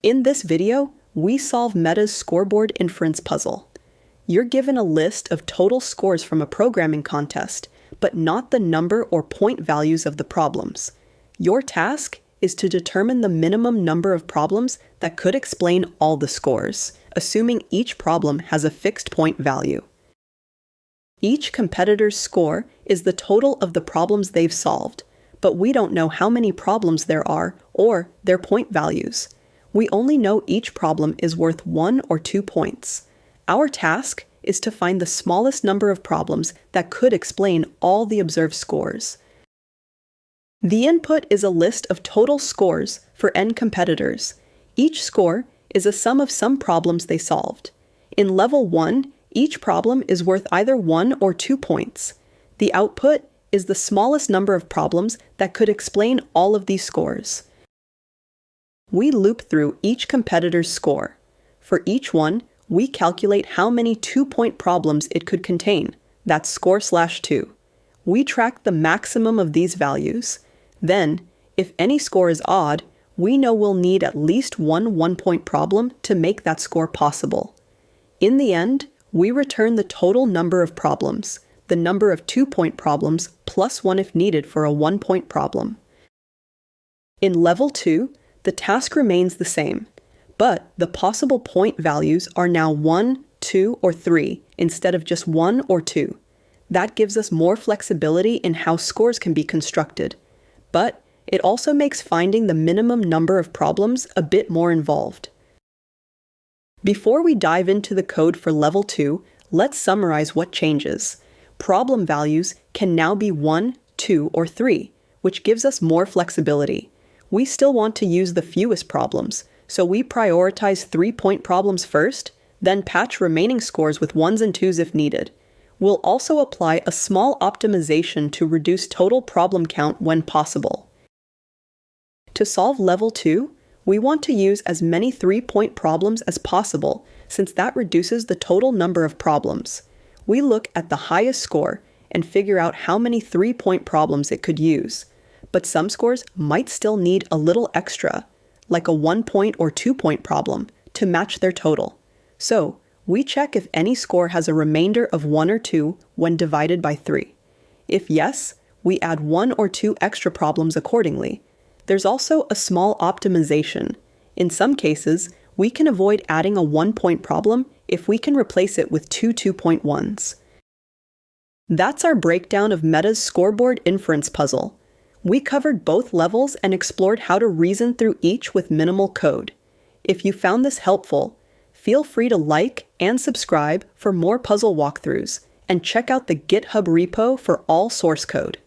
In this video, we solve Meta's Scoreboard Inference puzzle. You're given a list of total scores from a programming contest, but not the number or point values of the problems. Your task is to determine the minimum number of problems that could explain all the scores, assuming each problem has a fixed point value. Each competitor's score is the total of the problems they've solved, but we don't know how many problems there are or their point values. We only know each problem is worth 1 or 2 points. Our task is to find the smallest number of problems that could explain all the observed scores. The input is a list of total scores for n competitors. Each score is a sum of some problems they solved. In level 1, each problem is worth either 1 or 2 points. The output is the smallest number of problems that could explain all of these scores. We loop through each competitor's score. For each one, we calculate how many 2-point problems it could contain. That's score/2. We track the maximum of these values. Then, if any score is odd, we know we'll need at least one 1-point problem to make that score possible. In the end, we return the total number of problems, the number of 2-point problems plus 1 if needed for a 1-point problem. In level 2, the task remains the same, but the possible point values are now 1, 2, or 3 instead of just 1 or 2. That gives us more flexibility in how scores can be constructed, but it also makes finding the minimum number of problems a bit more involved. Before we dive into the code for level 2, let's summarize what changes. Problem values can now be 1, 2, or 3, which gives us more flexibility. We still want to use the fewest problems, so we prioritize 3-point problems first, then patch remaining scores with 1s and 2s if needed. We'll also apply a small optimization to reduce total problem count when possible. To solve level 2, we want to use as many 3-point problems as possible, since that reduces the total number of problems. We look at the highest score and figure out how many 3-point problems it could use. But some scores might still need a little extra, like a 1-point or 2-point problem, to match their total. So, we check if any score has a remainder of 1 or 2 when divided by 3. If yes, we add 1 or 2 extra problems accordingly. There's also a small optimization. In some cases, we can avoid adding a 1-point problem if we can replace it with 2 2-point ones. That's our breakdown of Meta's Scoreboard Inference puzzle. We covered both levels and explored how to reason through each with minimal code. If you found this helpful, feel free to like and subscribe for more puzzle walkthroughs, and check out the GitHub repo for all source code.